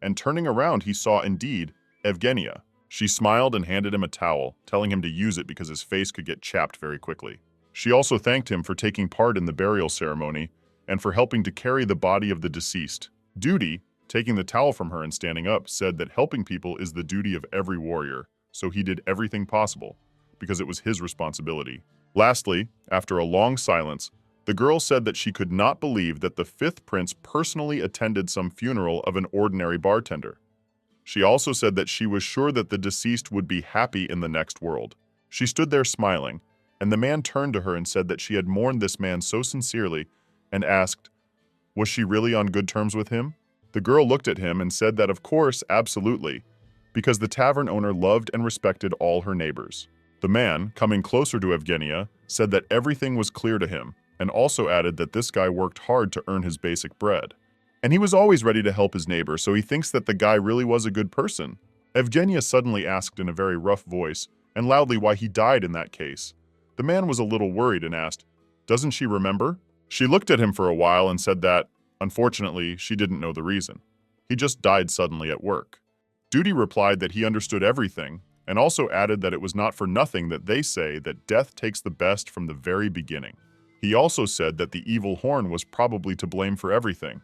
and turning around he saw indeed Evgenia. She smiled and handed him a towel, telling him to use it because his face could get chapped very quickly. She also thanked him for taking part in the burial ceremony and for helping to carry the body of the deceased. Duty, taking the towel from her and standing up, said that helping people is the duty of every warrior, so he did everything possible because it was his responsibility. Lastly, after a long silence, the girl said that she could not believe that the fifth prince personally attended some funeral of an ordinary bartender. She also said that she was sure that the deceased would be happy in the next world. She stood there smiling, and the man turned to her and said that she had mourned this man so sincerely and asked, was she really on good terms with him? The girl looked at him and said that of course, absolutely, because the tavern owner loved and respected all her neighbors. The man, coming closer to Evgenia, said that everything was clear to him, and also added that this guy worked hard to earn his basic bread. And he was always ready to help his neighbor, so he thinks that the guy really was a good person. Evgenia suddenly asked in a very rough voice and loudly why he died in that case. The man was a little worried and asked, doesn't she remember? She looked at him for a while and said that, unfortunately, she didn't know the reason. He just died suddenly at work. Duty replied that he understood everything, and also added that it was not for nothing that they say that death takes the best from the very beginning. He also said that the evil horn was probably to blame for everything.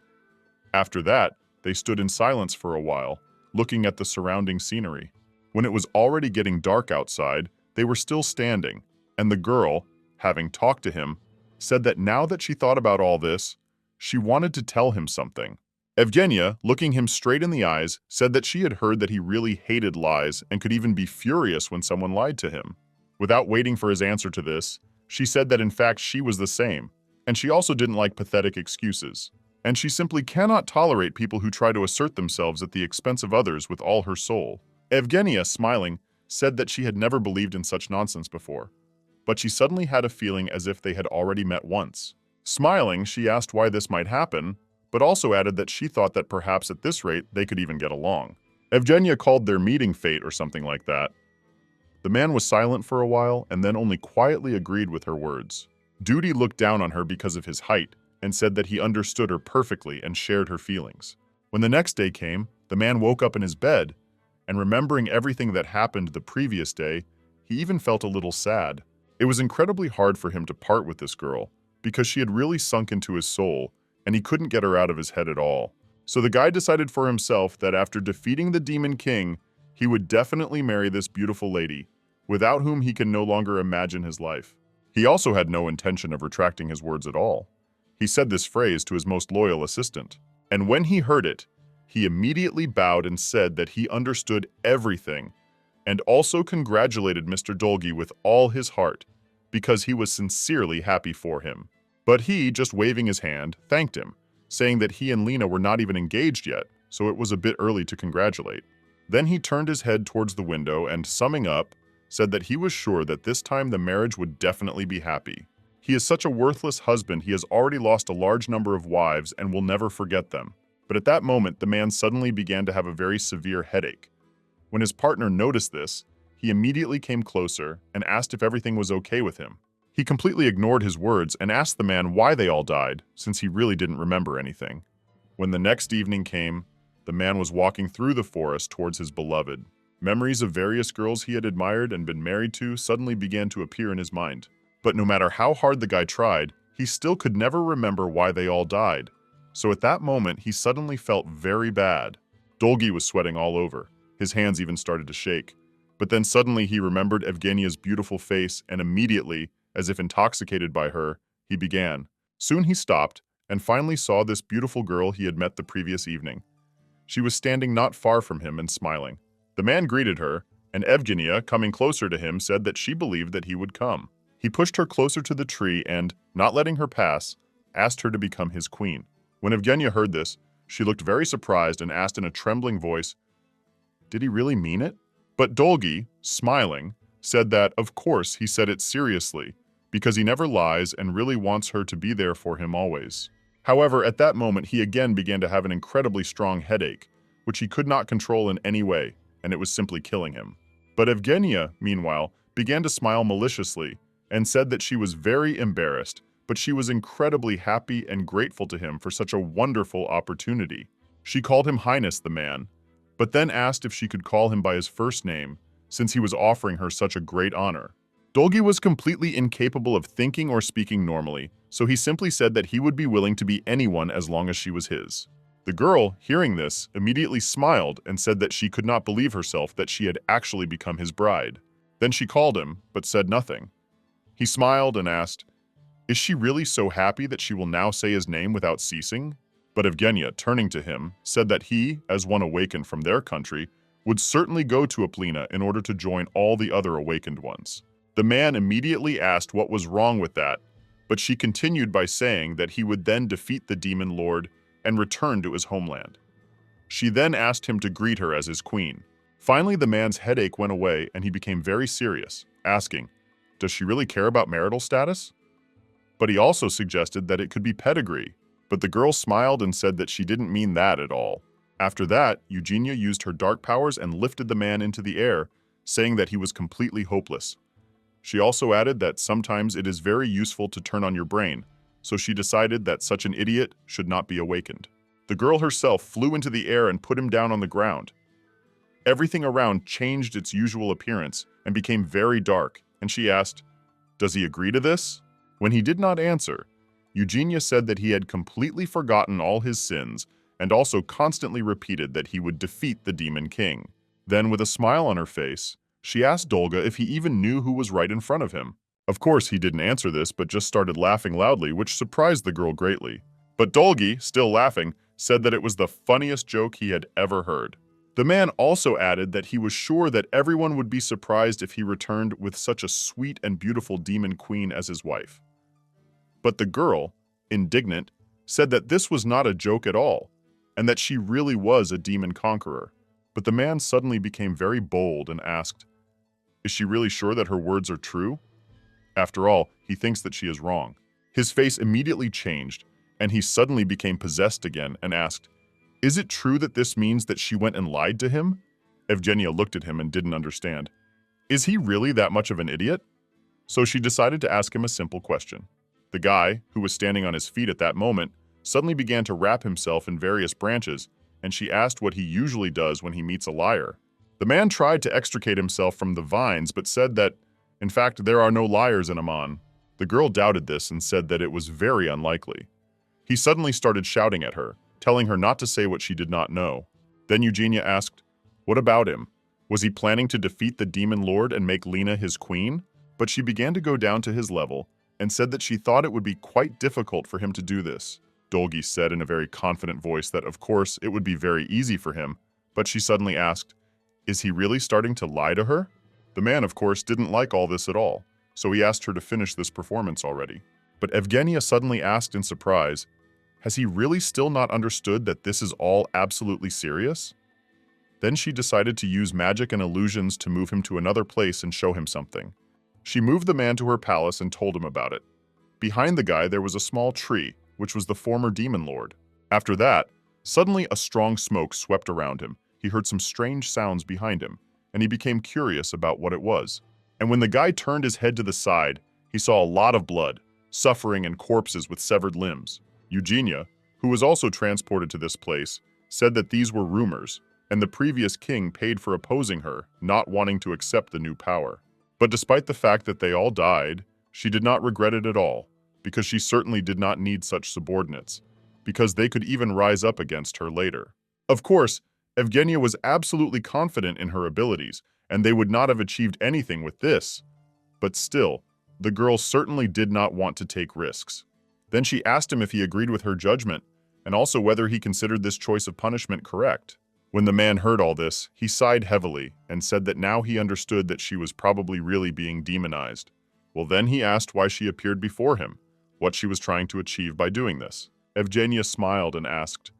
After that, they stood in silence for a while, looking at the surrounding scenery. When it was already getting dark outside, they were still standing, and the girl, having talked to him, said that now that she thought about all this, she wanted to tell him something. Evgenia, looking him straight in the eyes, said that she had heard that he really hated lies and could even be furious when someone lied to him. Without waiting for his answer to this, she said that in fact she was the same, and she also didn't like pathetic excuses. And she simply cannot tolerate people who try to assert themselves at the expense of others with all her soul. Evgenia, smiling, said that she had never believed in such nonsense before, but she suddenly had a feeling as if they had already met once. Smiling, she asked why this might happen, but also added that she thought that perhaps at this rate they could even get along. Evgenia called their meeting fate or something like that. The man was silent for a while and then only quietly agreed with her words. Duty looked down on her because of his height and said that he understood her perfectly and shared her feelings. When the next day came, the man woke up in his bed, and remembering everything that happened the previous day, he even felt a little sad. It was incredibly hard for him to part with this girl, because she had really sunk into his soul, and he couldn't get her out of his head at all. So the guy decided for himself that after defeating the Demon King, he would definitely marry this beautiful lady, without whom he can no longer imagine his life. He also had no intention of retracting his words at all. He said this phrase to his most loyal assistant, and when he heard it, he immediately bowed and said that he understood everything, and also congratulated Mr. Dolgi with all his heart, because he was sincerely happy for him. But he, just waving his hand, thanked him, saying that he and Lena were not even engaged yet, so it was a bit early to congratulate. Then he turned his head towards the window and, summing up, said that he was sure that this time the marriage would definitely be happy. He is such a worthless husband, he has already lost a large number of wives and will never forget them. But at that moment, the man suddenly began to have a very severe headache. When his partner noticed this, he immediately came closer and asked if everything was okay with him. He completely ignored his words and asked the man why they all died, since he really didn't remember anything. When the next evening came, the man was walking through the forest towards his beloved. Memories of various girls he had admired and been married to suddenly began to appear in his mind. But no matter how hard the guy tried, he still could never remember why they all died. So at that moment, he suddenly felt very bad. Dolgi was sweating all over. His hands even started to shake. But then suddenly he remembered Evgenia's beautiful face, and immediately, as if intoxicated by her, he began. Soon he stopped and finally saw this beautiful girl he had met the previous evening. She was standing not far from him and smiling. The man greeted her, and Evgenia, coming closer to him, said that she believed that he would come. He pushed her closer to the tree and, not letting her pass, asked her to become his queen. When Evgenia heard this, she looked very surprised and asked in a trembling voice, "Did he really mean it?" But Dolgi, smiling, said that, of course, he said it seriously, because he never lies and really wants her to be there for him always. However, at that moment, he again began to have an incredibly strong headache, which he could not control in any way, and it was simply killing him. But Evgenia, meanwhile, began to smile maliciously and said that she was very embarrassed, but she was incredibly happy and grateful to him for such a wonderful opportunity. She called him Highness the man, but then asked if she could call him by his first name, since he was offering her such a great honor. Dolgi was completely incapable of thinking or speaking normally, so he simply said that he would be willing to be anyone as long as she was his. The girl, hearing this, immediately smiled and said that she could not believe herself that she had actually become his bride. Then she called him, but said nothing. He smiled and asked, "Is she really so happy that she will now say his name without ceasing?" But Evgenia, turning to him, said that he, as one awakened from their country, would certainly go to Aplina in order to join all the other awakened ones. The man immediately asked what was wrong with that, but she continued by saying that he would then defeat the demon lord and return to his homeland. She then asked him to greet her as his queen. Finally, the man's headache went away and he became very serious, asking, "Does she really care about marital status?" But he also suggested that it could be pedigree, but the girl smiled and said that she didn't mean that at all. After that, Eugenia used her dark powers and lifted the man into the air, saying that he was completely hopeless. She also added that sometimes it is very useful to turn on your brain, so she decided that such an idiot should not be awakened. The girl herself flew into the air and put him down on the ground. Everything around changed its usual appearance and became very dark, and she asked, "Does he agree to this?" When he did not answer, Eugenia said that he had completely forgotten all his sins and also constantly repeated that he would defeat the Demon King. Then, with a smile on her face, she asked Dolga if he even knew who was right in front of him. Of course, he didn't answer this, but just started laughing loudly, which surprised the girl greatly. But Dolgi, still laughing, said that it was the funniest joke he had ever heard. The man also added that he was sure that everyone would be surprised if he returned with such a sweet and beautiful demon queen as his wife. But the girl, indignant, said that this was not a joke at all, and that she really was a demon conqueror. But the man suddenly became very bold and asked, "Is she really sure that her words are true?" After all, he thinks that she is wrong. His face immediately changed, and he suddenly became possessed again and asked, "Is it true that this means that she went and lied to him?" Evgenia looked at him and didn't understand. Is he really that much of an idiot? So she decided to ask him a simple question. The guy, who was standing on his feet at that moment, suddenly began to wrap himself in various branches, and she asked what he usually does when he meets a liar. The man tried to extricate himself from the vines, but said that, in fact, there are no liars in Amman. The girl doubted this and said that it was very unlikely. He suddenly started shouting at her, telling her not to say what she did not know. Then Eugenia asked, "What about him? Was he planning to defeat the demon lord and make Lena his queen?" But she began to go down to his level and said that she thought it would be quite difficult for him to do this. Dolgi said in a very confident voice that, of course, it would be very easy for him, but she suddenly asked, "Is he really starting to lie to her?" The man, of course, didn't like all this at all, so he asked her to finish this performance already. But Evgenia suddenly asked in surprise, "Has he really still not understood that this is all absolutely serious?" Then she decided to use magic and illusions to move him to another place and show him something. She moved the man to her palace and told him about it. Behind the guy there was a small tree, which was the former demon lord. After that, suddenly a strong smoke swept around him. He heard some strange sounds behind him, and he became curious about what it was. And when the guy turned his head to the side, he saw a lot of blood, suffering, and corpses with severed limbs. Eugenia, who was also transported to this place, said that these were rumors, and the previous king paid for opposing her, not wanting to accept the new power. But despite the fact that they all died, she did not regret it at all, because she certainly did not need such subordinates, because they could even rise up against her later. Of course, Evgenia was absolutely confident in her abilities, and they would not have achieved anything with this. But still, the girl certainly did not want to take risks. Then she asked him if he agreed with her judgment, and also whether he considered this choice of punishment correct. When the man heard all this, he sighed heavily and said that now he understood that she was probably really being demonized. Well, then he asked why she appeared before him, what she was trying to achieve by doing this. Evgenia smiled and asked,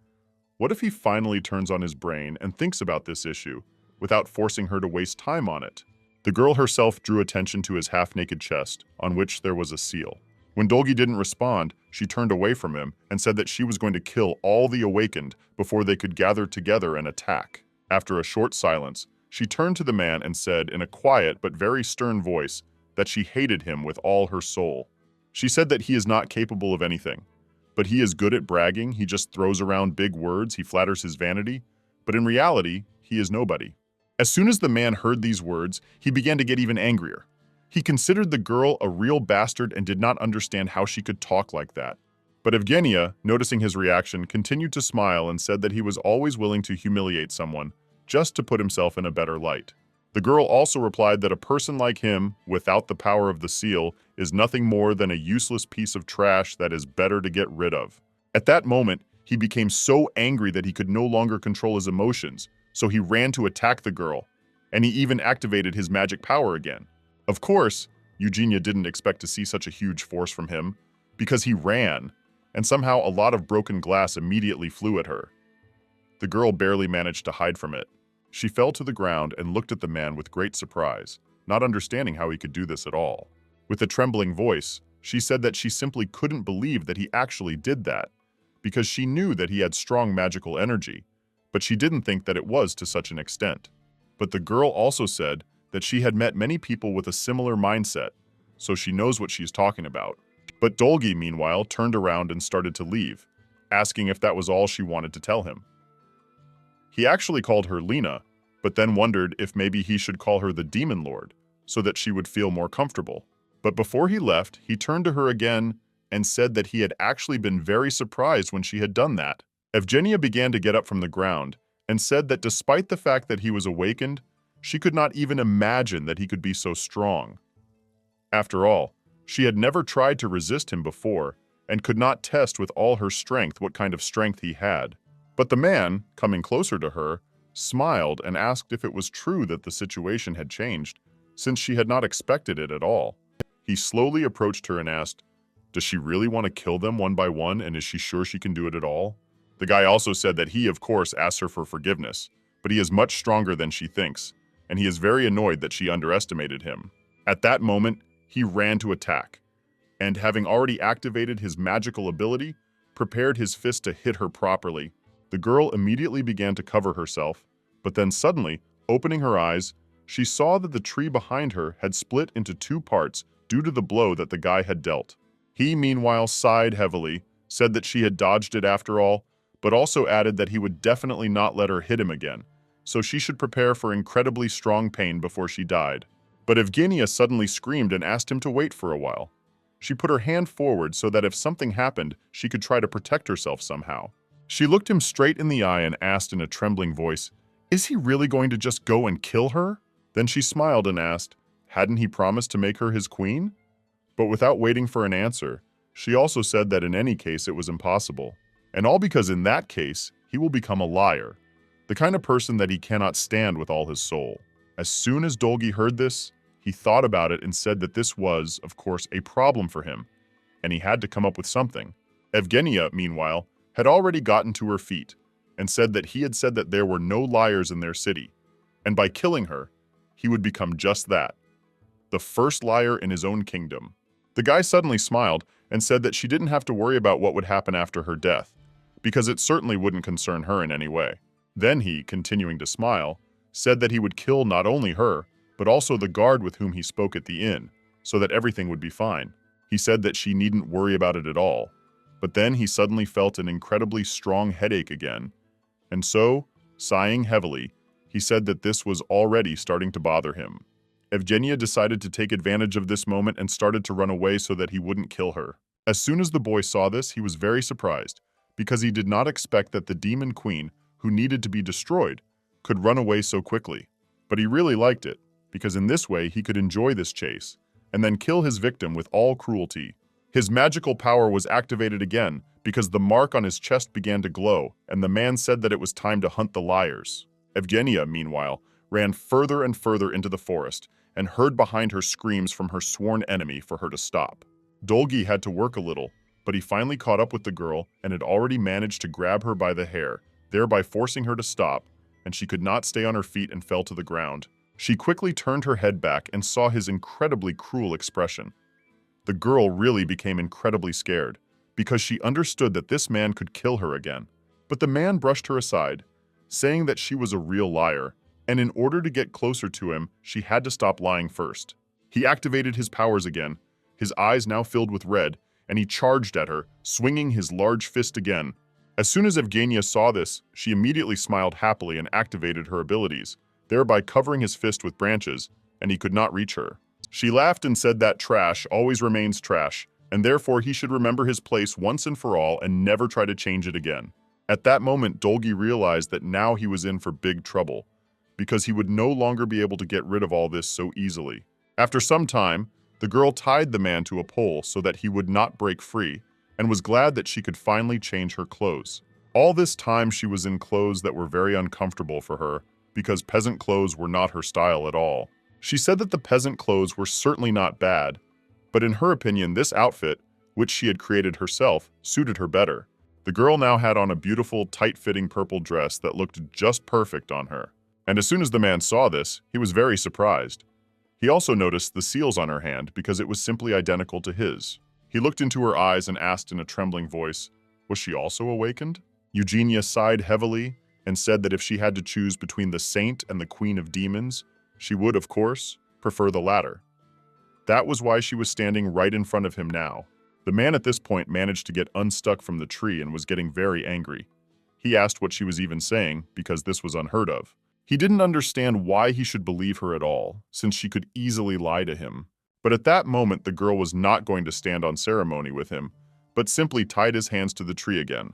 "What if he finally turns on his brain and thinks about this issue, without forcing her to waste time on it?" The girl herself drew attention to his half-naked chest, on which there was a seal. When Dolgi didn't respond, she turned away from him and said that she was going to kill all the awakened before they could gather together and attack. After a short silence, she turned to the man and said in a quiet but very stern voice that she hated him with all her soul. She said that he is not capable of anything, but he is good at bragging. He just throws around big words, he flatters his vanity, but in reality, he is nobody. As soon as the man heard these words, he began to get even angrier. He considered the girl a real bastard and did not understand how she could talk like that. But Evgenia, noticing his reaction, continued to smile and said that he was always willing to humiliate someone, just to put himself in a better light. The girl also replied that a person like him, without the power of the seal, is nothing more than a useless piece of trash that is better to get rid of. At that moment, he became so angry that he could no longer control his emotions, so he ran to attack the girl, and he even activated his magic power again. Of course, Eugenia didn't expect to see such a huge force from him, because he ran, and somehow a lot of broken glass immediately flew at her. The girl barely managed to hide from it. She fell to the ground and looked at the man with great surprise, not understanding how he could do this at all. With a trembling voice, she said that she simply couldn't believe that he actually did that, because she knew that he had strong magical energy, but she didn't think that it was to such an extent. But the girl also said that she had met many people with a similar mindset, so she knows what she's talking about. But Dolgi, meanwhile, turned around and started to leave, asking if that was all she wanted to tell him. He actually called her Lena, but then wondered if maybe he should call her the Demon Lord, so that she would feel more comfortable. But before he left, he turned to her again and said that he had actually been very surprised when she had done that. Evgenia began to get up from the ground and said that despite the fact that he was awakened, she could not even imagine that he could be so strong. After all, she had never tried to resist him before and could not test with all her strength what kind of strength he had. But the man, coming closer to her, smiled and asked if it was true that the situation had changed, since she had not expected it at all. He slowly approached her and asked, "Does she really want to kill them one by one, and is she sure she can do it at all?" The guy also said that he, of course, asked her for forgiveness, but he is much stronger than she thinks, and he is very annoyed that she underestimated him. At that moment, he ran to attack, and having already activated his magical ability, prepared his fist to hit her properly. The girl immediately began to cover herself, but then suddenly, opening her eyes, she saw that the tree behind her had split into two parts due to the blow that the guy had dealt. He, meanwhile, sighed heavily, said that she had dodged it after all, but also added that he would definitely not let her hit him again, so she should prepare for incredibly strong pain before she died. But Evgenia suddenly screamed and asked him to wait for a while. She put her hand forward so that if something happened, she could try to protect herself somehow. She looked him straight in the eye and asked in a trembling voice, "Is he really going to just go and kill her?" Then she smiled and asked, hadn't he promised to make her his queen? But without waiting for an answer, she also said that in any case it was impossible. And all because in that case, he will become a liar, the kind of person that he cannot stand with all his soul. As soon as Dolgi heard this, he thought about it and said that this was, of course, a problem for him, and he had to come up with something. Evgenia, meanwhile, had already gotten to her feet and said that he had said that there were no liars in their city, and by killing her, he would become just that, the first liar in his own kingdom. The guy suddenly smiled and said that she didn't have to worry about what would happen after her death, because it certainly wouldn't concern her in any way. Then he, continuing to smile, said that he would kill not only her, but also the guard with whom he spoke at the inn, so that everything would be fine. He said that she needn't worry about it at all. But then he suddenly felt an incredibly strong headache again, and so, sighing heavily, he said that this was already starting to bother him. Evgenia decided to take advantage of this moment and started to run away so that he wouldn't kill her. As soon as the boy saw this, he was very surprised, because he did not expect that the demon queen, who needed to be destroyed, could run away so quickly. But he really liked it, because in this way he could enjoy this chase, and then kill his victim with all cruelty. His magical power was activated again, because the mark on his chest began to glow, and the man said that it was time to hunt the liars. Evgenia, meanwhile, ran further and further into the forest, and heard behind her screams from her sworn enemy for her to stop. Dolgi had to work a little, but he finally caught up with the girl and had already managed to grab her by the hair, thereby forcing her to stop, and she could not stay on her feet and fell to the ground. She quickly turned her head back and saw his incredibly cruel expression. The girl really became incredibly scared, because she understood that this man could kill her again. But the man brushed her aside, saying that she was a real liar, and in order to get closer to him, she had to stop lying first. He activated his powers again, his eyes now filled with red, and he charged at her, swinging his large fist again. As soon as Evgenia saw this, she immediately smiled happily and activated her abilities, thereby covering his fist with branches, and he could not reach her. She laughed and said that trash always remains trash, and therefore he should remember his place once and for all and never try to change it again. At that moment, Dolgi realized that now he was in for big trouble, because he would no longer be able to get rid of all this so easily. After some time, the girl tied the man to a pole so that he would not break free, and was glad that she could finally change her clothes. All this time she was in clothes that were very uncomfortable for her, because peasant clothes were not her style at all. She said that the peasant clothes were certainly not bad, but in her opinion this outfit, which she had created herself, suited her better. The girl now had on a beautiful, tight-fitting purple dress that looked just perfect on her. And as soon as the man saw this, he was very surprised. He also noticed the seals on her hand because it was simply identical to his. He looked into her eyes and asked in a trembling voice, was she also awakened? Eugenia sighed heavily and said that if she had to choose between the saint and the queen of demons, she would, of course, prefer the latter. That was why she was standing right in front of him now. The man at this point managed to get unstuck from the tree and was getting very angry. He asked what she was even saying, because this was unheard of. He didn't understand why he should believe her at all, since she could easily lie to him. But at that moment, the girl was not going to stand on ceremony with him, but simply tied his hands to the tree again.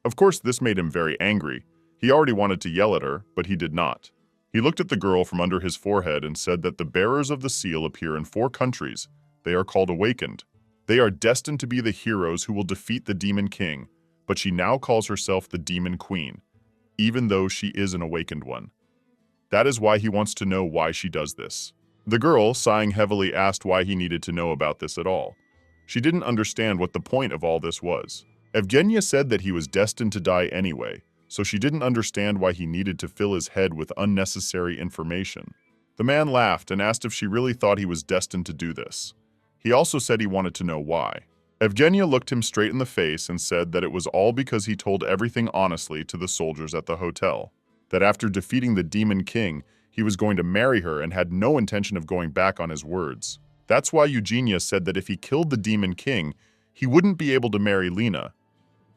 Of course, this made him very angry. He already wanted to yell at her, but he did not. He looked at the girl from under his forehead and said that the bearers of the seal appear in 4 countries. They are called awakened. They are destined to be the heroes who will defeat the demon king, but she now calls herself the demon queen, even though she is an awakened one. That is why he wants to know why she does this. The girl, sighing heavily, asked why he needed to know about this at all. She didn't understand what the point of all this was. Evgenia said that he was destined to die anyway, so she didn't understand why he needed to fill his head with unnecessary information. The man laughed and asked if she really thought he was destined to do this. He also said he wanted to know why. Evgenia looked him straight in the face and said that it was all because he told everything honestly to the soldiers at the hotel. That after defeating the demon king, he was going to marry her and had no intention of going back on his words. That's why Eugenia said that if he killed the demon king, he wouldn't be able to marry Lena.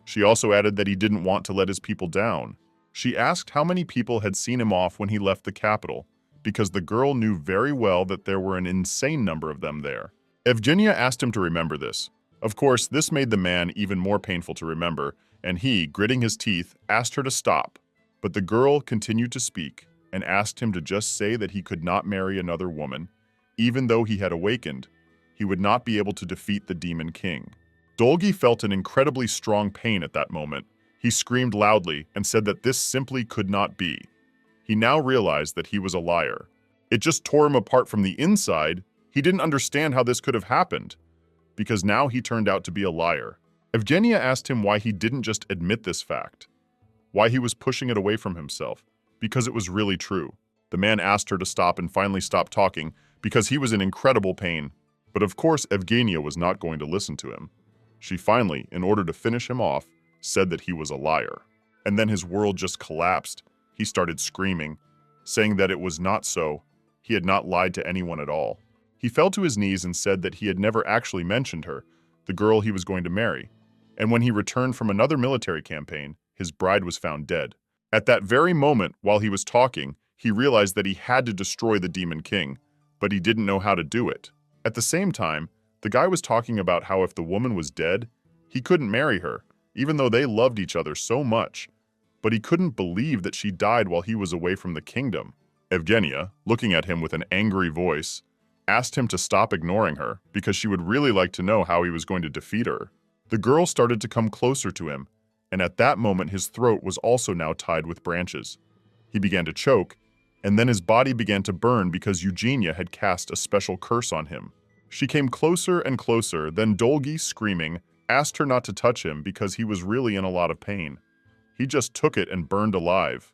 She also added that he didn't want to let his people down. She asked how many people had seen him off when he left the capital, because the girl knew very well that there were an insane number of them there. Evgenia asked him to remember this. Of course, this made the man even more painful to remember, and he, gritting his teeth, asked her to stop. But the girl continued to speak and asked him to just say that he could not marry another woman. Even though he had awakened, he would not be able to defeat the Demon King. Dolgi felt an incredibly strong pain at that moment. He screamed loudly and said that this simply could not be. He now realized that he was a liar. It just tore him apart from the inside. He didn't understand how this could have happened, because now he turned out to be a liar. Evgenia asked him why he didn't just admit this fact, why he was pushing it away from himself, because it was really true. The man asked her to stop and finally stop talking because he was in incredible pain. But of course, Evgenia was not going to listen to him. She finally, in order to finish him off, said that he was a liar. And then his world just collapsed. He started screaming, saying that it was not so. He had not lied to anyone at all. He fell to his knees and said that he had never actually mentioned her, the girl he was going to marry. And when he returned from another military campaign, his bride was found dead. At that very moment, while he was talking, he realized that he had to destroy the Demon King, but he didn't know how to do it. At the same time, the guy was talking about how if the woman was dead, he couldn't marry her, even though they loved each other so much. But he couldn't believe that she died while he was away from the kingdom. Evgenia, looking at him with an angry voice, asked him to stop ignoring her because she would really like to know how he was going to defeat her. The girl started to come closer to him, and at that moment his throat was also now tied with branches. He began to choke, and then his body began to burn because Eugenia had cast a special curse on him. She came closer and closer, then Dolgi, screaming, asked her not to touch him because he was really in a lot of pain. He just took it and burned alive.